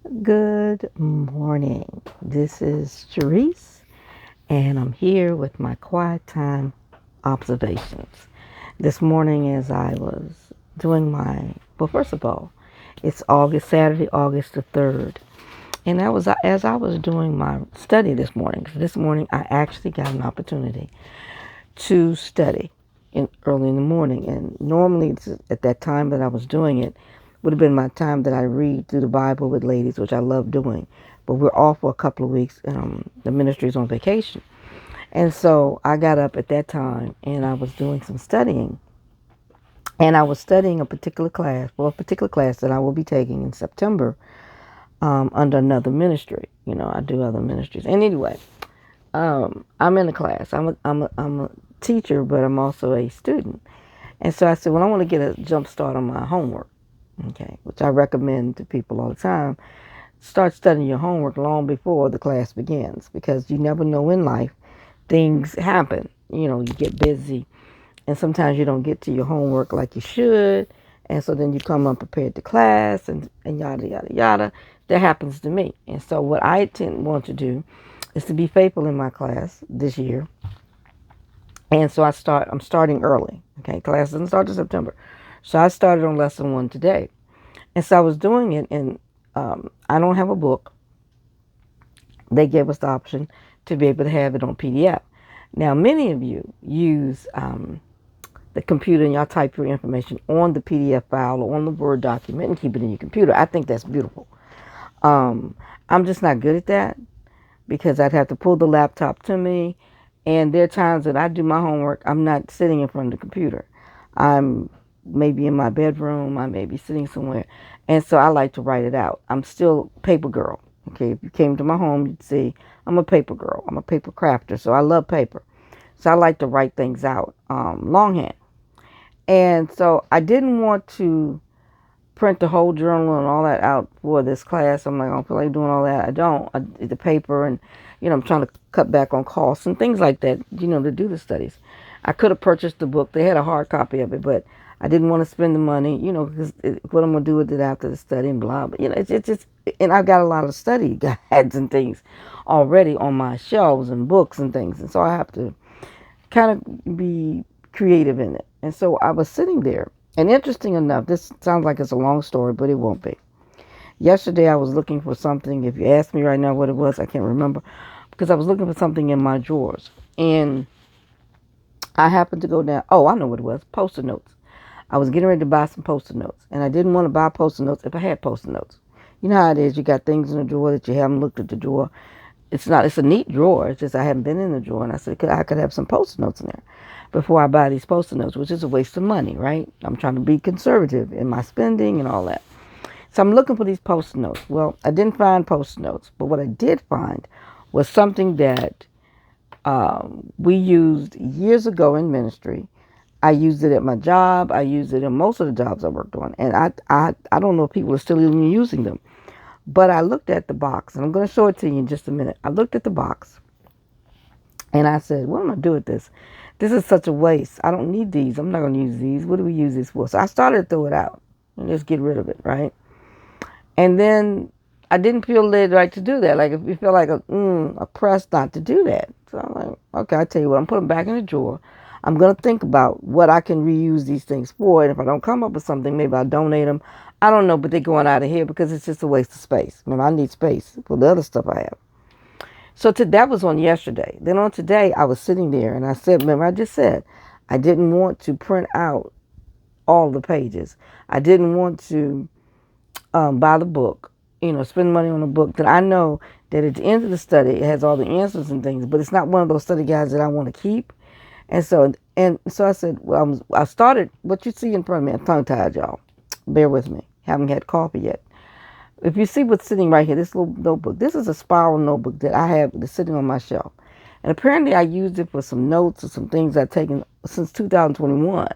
Good morning. This is Sherrese, and I'm here with my quiet time observations. This morning, as I was doing first of all, it's Saturday, August the 3rd. And that was as I was doing my study this morning. This morning, I actually got an opportunity to study early in the morning. And normally, at that time that I was doing it, would have been my time that I read through the Bible with ladies, which I love doing. But we're off for a couple of weeks. The ministry's on vacation. And so I got up at that time and I was doing some studying. And I was studying a particular class that I will be taking in September under another ministry. I do other ministries. And anyway, I'm in a class. I'm a teacher, but I'm also a student. And so I said, well, I want to get a jump start on my homework, okay, which I recommend to people all the time. Start studying your homework long before the class begins because you never know in life. Things happen. You get busy and sometimes you don't get to your homework like you should. And so then you come unprepared to class and yada, yada, yada. That happens to me. And so what want to do is to be faithful in my class this year. And so I'm starting early. Okay, class doesn't start till September. So I started on lesson one today. And so I was doing it, and I don't have a book. They gave us the option to be able to have it on PDF. Now, many of you use the computer and y'all type your information on the PDF file or on the Word document and keep it in your computer. I think that's beautiful. I'm just not good at that because I'd have to pull the laptop to me. And there are times that I do my homework, I'm not sitting in front of the computer. I'm maybe in my bedroom, I may be sitting somewhere. And so I like to write it out. I'm still a paper girl. Okay, if you came to my home, you'd see I'm a paper girl. I'm a paper crafter, so I love paper. So I like to write things out longhand. And so I didn't want to print the whole journal and all that out for this class. I'm like, I don't feel like doing all that. I don't. The paper and, I'm trying to cut back on costs and things like that, to do the studies. I could have purchased the book. They had a hard copy of it, but I didn't want to spend the money, because what I'm going to do with it after the study and blah, blah. It's just, and I've got a lot of study guides and things already on my shelves and books and things. And so I have to kind of be creative in it. And so I was sitting there. And interesting enough, this sounds like it's a long story, but it won't be. Yesterday I was looking for something. If you ask me right now what it was, I can't remember. Because I was looking for something in my drawers. And I happened to go down. Oh, I know what it was. Post-it notes. I was getting ready to buy some post-it notes. And I didn't want to buy post-it notes if I had post-it notes. You know how it is. You got things in the drawer that you haven't looked at the drawer. It's a neat drawer. It's just I haven't been in the drawer. And I said, I could have some post-it notes in there before I buy these post-it notes, which is a waste of money, right? I'm trying to be conservative in my spending and all that. So I'm looking for these post-it notes. Well, I didn't find post-it notes, but what I did find was something that we used years ago in ministry. I used it at my job. I used it in most of the jobs I worked on. And I don't know if people are still even using them. But I looked at the box, and I'm going to show it to you in just a minute. I looked at the box, and I said, what am I going to do with this? This is such a waste. I don't need these. I'm not going to use these. What do we use this for? So I started to throw it out and just get rid of it, right? And then I didn't feel led right to do that. Like if you feel like a press not to do that. So I'm like, okay, I tell you what, I'm putting them back in the drawer. I'm going to think about what I can reuse these things for. And if I don't come up with something, maybe I'll donate them. I don't know, but they're going out of here because it's just a waste of space. Remember, I need space for the other stuff I have. So that was on yesterday. Then on today, I was sitting there and I said, remember, I just said, I didn't want to print out all the pages. I didn't want to buy the book, spend money on a book that I know that at the end of the study, it has all the answers and things, but it's not one of those study guides that I want to keep. And so I said, well, I started, what you see in front of me, I'm tongue-tied, y'all. Bear with me. Haven't had coffee yet. If you see what's sitting right here, this little notebook, this is a spiral notebook that I have that's sitting on my shelf. And apparently I used it for some notes or some things I've taken since 2021.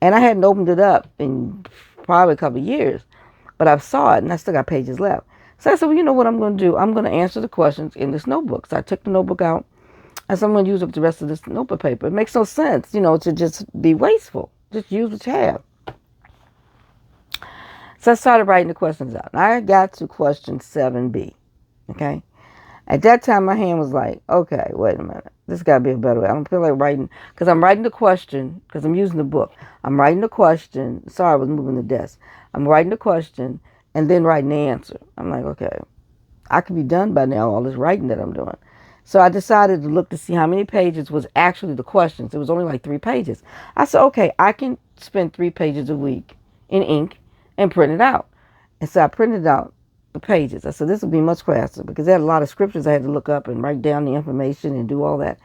And I hadn't opened it up in probably a couple of years, but I saw it and I still got pages left. So I said, well, you know what I'm going to do? I'm going to answer the questions in this notebook. So I took the notebook out and so I'm going to use up the rest of this notebook paper. It makes no sense, to just be wasteful. Just use what you have. So I started writing the questions out. And I got to question 7B. Okay. At that time, my hand was like, okay, wait a minute. This got to be a better way. I don't feel like writing, because I'm writing the question, because I'm using the book. I'm writing the question. Sorry, I was moving the desk. I'm writing the question and then writing the answer. I'm like, okay, I could be done by now, all this writing that I'm doing. So I decided to look to see how many pages was actually the questions. It was only like 3 pages. I said, okay, I can spend 3 pages a week in ink and print it out. And so I printed out the pages. I said, this will be much faster because there had a lot of scriptures I had to look up and write down the information and do all that.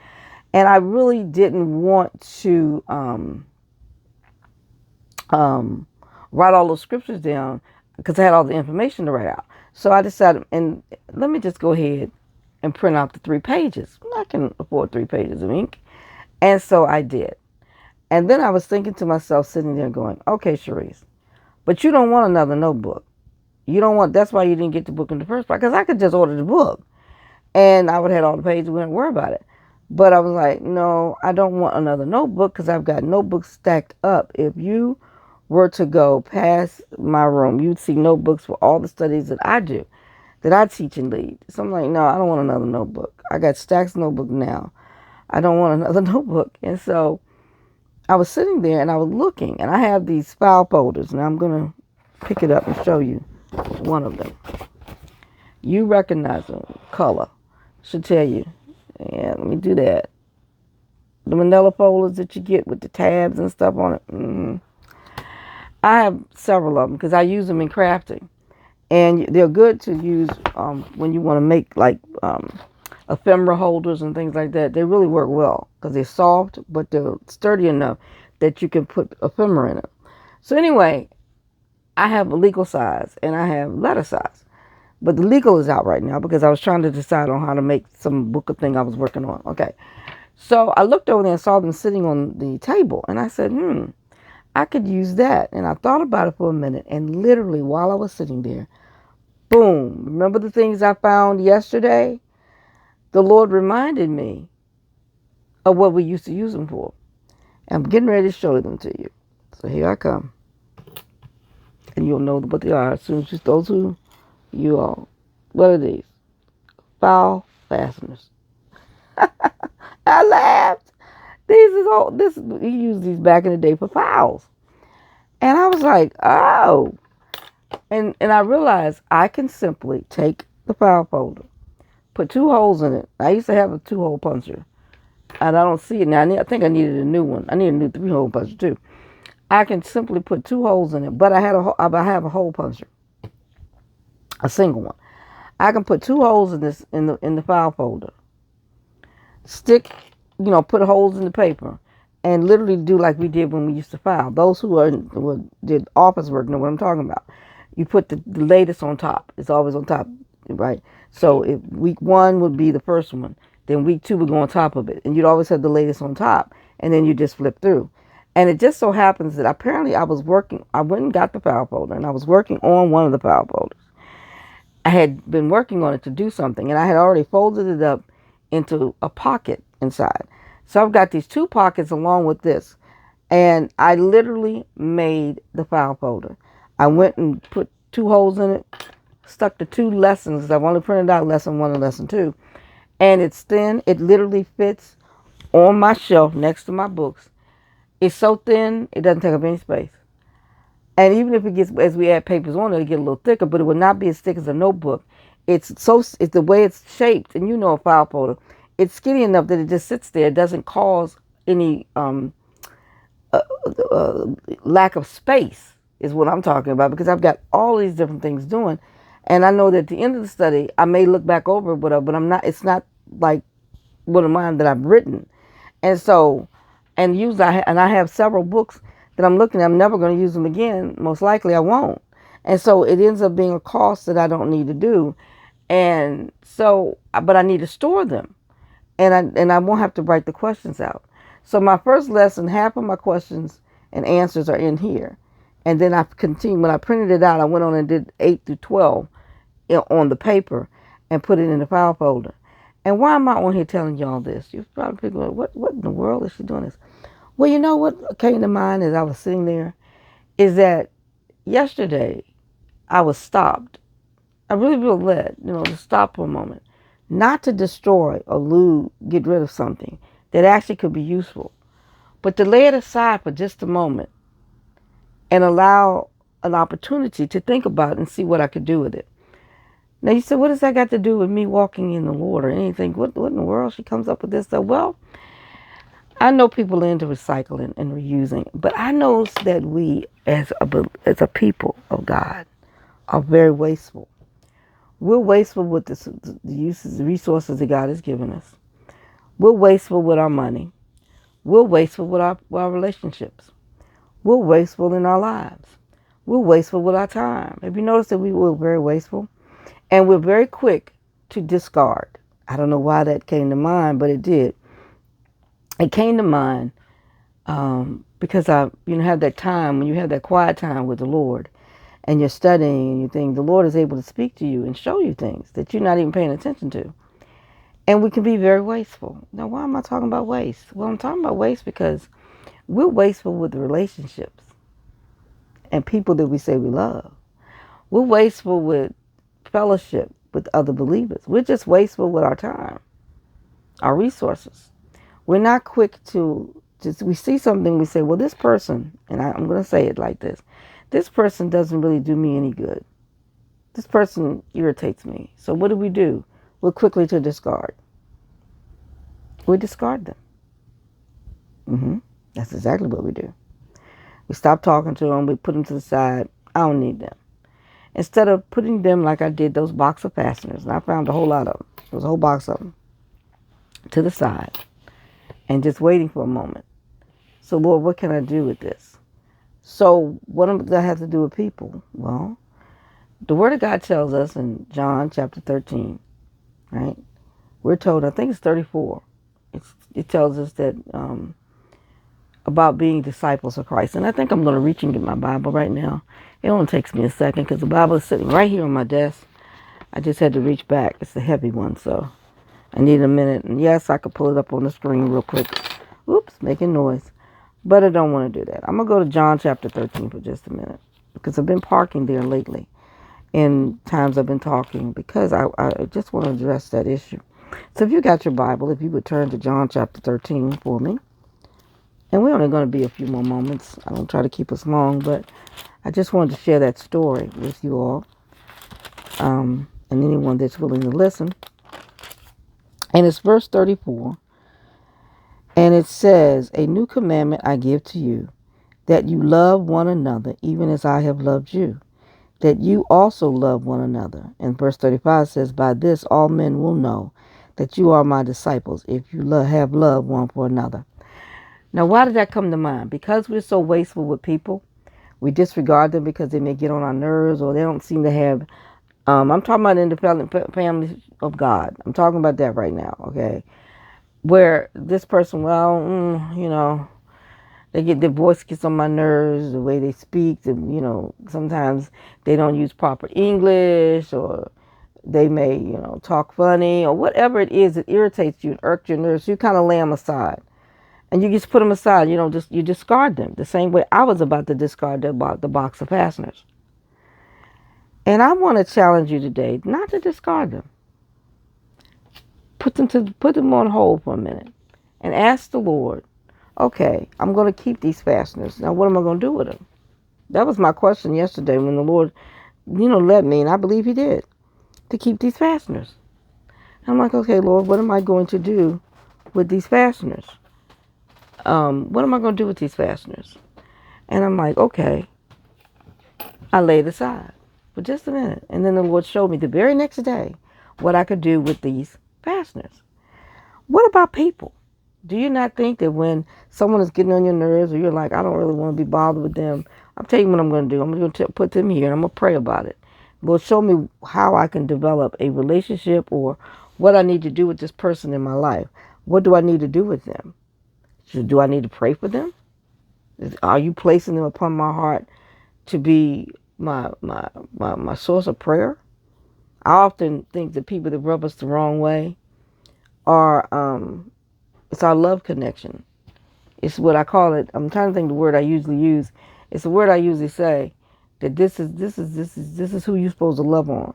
And I really didn't want to write all those scriptures down because I had all the information to write out. So I decided, and let me just go ahead and print out the 3 pages. I can afford 3 pages of ink. And so I did. And then I was thinking to myself, sitting there going, okay, Sherrese, but you don't want another notebook. You don't want, that's why you didn't get the book in the first place. Because I could just order the book and I would have had all the pages, we wouldn't worry about it. But I was like, no, I don't want another notebook because I've got notebooks stacked up. If you were to go past my room, you'd see notebooks for all the studies that I do, that I teach and lead. So I'm like, no, I don't want another notebook. I got stacks of notebook now. I don't want another notebook. And so I was sitting there and I was looking, and I have these file folders, and I'm going to pick it up and show you one of them. You recognize them. Color should tell you. Yeah, let me do that. The manila folders that you get with the tabs and stuff on it. I have several of them because I use them in crafting. And they're good to use when you want to make like ephemera holders and things like that. They really work well because they're soft, but they're sturdy enough that you can put ephemera in them. So anyway, I have a legal size and I have letter size. But the legal is out right now because I was trying to decide on how to make some book of thing I was working on. Okay. So I looked over there and saw them sitting on the table. And I said, I could use that. And I thought about it for a minute. And literally while I was sitting there, boom. Remember the things I found yesterday? The Lord reminded me of what we used to use them for. And I'm getting ready to show them to you. So here I come. And you'll know what they are as soon as those who you all. What are these? File fasteners. I laughed. These is all this we used these back in the day for files. And I was like, oh. And I realized I can simply take the file folder, put 2 holes in it. I used to have a 2-hole puncher. And I don't see it now. I think I needed a new one. I need a new 3-hole puncher too. I can simply put 2 holes in it, but I have a hole puncher. A single one. I can put 2 holes in this in the file folder. Stick, put holes in the paper, and literally do like we did when we used to file. Those who did office work know what I'm talking about. You put the latest on top. It's always on top, right? So if week 1 would be the first one, then week 2 would go on top of it, and you'd always have the latest on top, and then you just flip through. And it just so happens that apparently I went and got the file folder, and I was working on one of the file folders. I had been working on it to do something, and I had already folded it up into a pocket inside. So I've got these 2 pockets along with this, and I literally made the file folder. I went and put 2 holes in it, stuck the 2 lessons. I've only printed out lesson 1 and lesson 2, and it's thin. It literally fits on my shelf next to my books. It's so thin, it doesn't take up any space. And even if it gets, as we add papers on it, it'll get a little thicker, but it will not be as thick as a notebook. It's the way it's shaped, and a file folder, it's skinny enough that it just sits there. It doesn't cause any lack of space, is what I'm talking about, because I've got all these different things doing. And I know that at the end of the study, I may look back over it, but I'm not, it's not like one of mine that I've written. And so, and usually I have several books that I'm looking at. I'm never going to use them again. Most likely I won't. And so it ends up being a cost that I don't need to do. And so, but I need to store them. And I won't have to write the questions out. So my first lesson, half of my questions and answers are in here. And then I continued, when I printed it out, I went on and did 8 through 12 on the paper and put it in the file folder. And why am I on here telling y'all this? You're probably figuring, what in the world is she doing this? Well, what came to mind as I was sitting there is that yesterday I was stopped. I really feel led, to stop for a moment. Not to destroy or lose, get rid of something that actually could be useful, but to lay it aside for just a moment and allow an opportunity to think about it and see what I could do with it. Now you said, what does that got to do with me walking in the Lord or anything? What in the world she comes up with this stuff? Well, I know people are into recycling and reusing, but I know that we as a people of God are very wasteful. We're wasteful with the uses, the resources that God has given us. We're wasteful with our money. We're wasteful with our relationships. We're wasteful in our lives. We're wasteful with our time. Have you noticed that we were very wasteful? And we're very quick to discard. I don't know why that came to mind, but it did. It came to mind because I, have that time when you have that quiet time with the Lord, and you're studying and you think the Lord is able to speak to you and show you things that you're not even paying attention to. And we can be very wasteful. Now, why am I talking about waste? Well, I'm talking about waste because we're wasteful with relationships and people that we say we love. We're wasteful with fellowship with other believers. We're just wasteful with our time, our resources. We're not quick to just, we see something, we say, well, this person, and I'm going to say it like this person doesn't really do me any good. This person irritates me. So what do? We're quickly to discard. We discard them. That's exactly what we do. We stop talking to them. We put them to the side. I don't need them. Instead of putting them like I did those box of fasteners, and I found a whole lot of them. There was a whole box of them to the side, and just waiting for a moment. So Lord, what can I do with this? So what does that have to do with people? Well, the Word of God tells us in John chapter 13, right? We're told, I think it's 34. It tells us that about being disciples of Christ. And I think I'm going to reach and get my Bible right now. It only takes me a second because the Bible is sitting right here on my desk. I just had to reach back. It's a heavy one, so I need a minute. And yes, I could pull it up on the screen real quick. Oops, making noise. But I don't want to do that. I'm going to go to John chapter 13 for just a minute because I've been parking there lately in times I've been talking because I just want to address that issue. So if you got your Bible, if you would turn to John chapter 13 for me. And we're only going to be a few more moments. I don't try to keep us long, but I just wanted to share that story with you all and anyone that's willing to listen. And it's verse 34. And it says, a new commandment I give to you, that you love one another, even as I have loved you, that you also love one another. And verse 35 says, by this all men will know that you are my disciples, if you have love one for another. Now, why did that come to mind? Because we're so wasteful with people. We disregard them because they may get on our nerves or they don't seem to have. I'm talking about independent families of God. I'm talking about that right now, okay? Where this person, their voice gets on my nerves, the way they speak, sometimes they don't use proper English or they may, talk funny or whatever it is that irritates you and irks your nerves. You kind of lay them aside. And you just put them aside. You discard them the same way I was about to discard the box of fasteners. And I want to challenge you today not to discard them. Put them on hold for a minute and ask the Lord, okay, I'm going to keep these fasteners. Now, what am I going to do with them? That was my question yesterday when the Lord, led me, and I believe He did, to keep these fasteners. I'm like, okay, Lord, what am I going to do with these fasteners? What am I going to do with these fasteners? And I'm like, okay, I laid aside for just a minute. And then the Lord showed me the very next day what I could do with these fasteners. What about people? Do you not think that when someone is getting on your nerves or you're like, I don't really want to be bothered with them, I'll tell you what I'm going to do. I'm going to put them here and I'm going to pray about it. Lord, show me how I can develop a relationship or what I need to do with this person in my life. What do I need to do with them? Do I need to pray for them? Are you placing them upon my heart to be my source of prayer? I often think that people that rub us the wrong way are it's our love connection. It's what I call it. I'm trying to think the word I usually use. It's the word I usually say that this is who you're supposed to love on.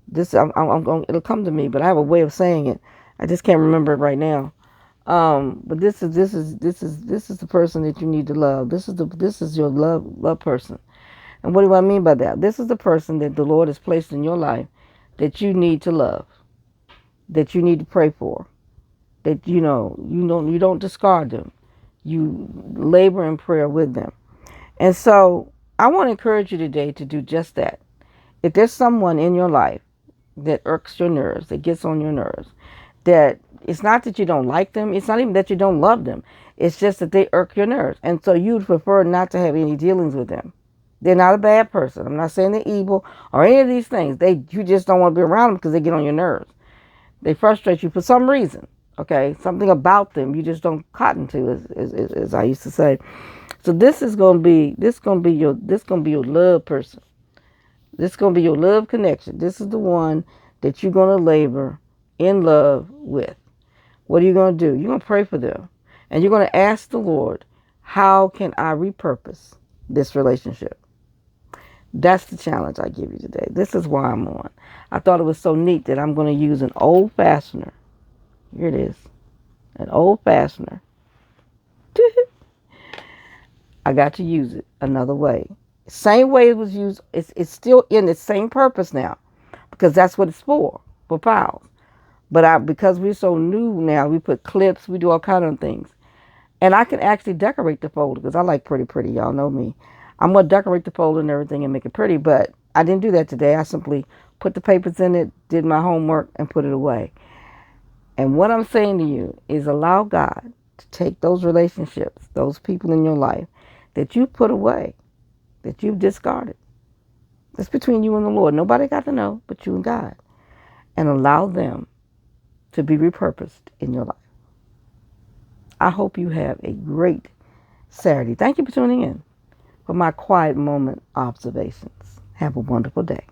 This I'm going. It'll come to me, but I have a way of saying it. I just can't remember it right now. But this is the person that you need to love. This is your love person. And what do I mean by that? This is the person that the Lord has placed in your life that you need to love, that you need to pray for, that you don't discard them. You labor in prayer with them. And so I want to encourage you today to do just that. If there's someone in your life that irks your nerves, that gets on your nerves, that it's not that you don't like them, it's not even that you don't love them, it's just that they irk your nerves. And so you'd prefer not to have any dealings with them. They're not a bad person. I'm not saying they're evil or any of these things. You just don't want to be around them because they get on your nerves. They frustrate you for some reason. Okay, something about them you just don't cotton to, as I used to say. So this is gonna be your love person. This is gonna be your love connection. This is the one that you're gonna labor in love with. What are you gonna do? You're gonna pray for them, and you're gonna ask the Lord, how can I repurpose this relationship? That's the challenge I give you today. This is why I'm on. I thought it was so neat that I'm going to use an old fastener. Here it is. An old fastener. I got to use it another way. Same way it was used. It's still in its same purpose now, because that's what it's for files. But because we're so new now, we put clips, we do all kind of things. And I can actually decorate the folder because I like pretty. Y'all know me. I'm going to decorate the folder and everything and make it pretty. But I didn't do that today. I simply put the papers in it, did my homework, and put it away. And what I'm saying to you is allow God to take those relationships, those people in your life that you put away, that you've discarded. That's between you and the Lord. Nobody got to know but you and God. And allow them to be repurposed in your life. I hope you have a great Saturday. Thank you for tuning in for my quiet moment observations. Have a wonderful day.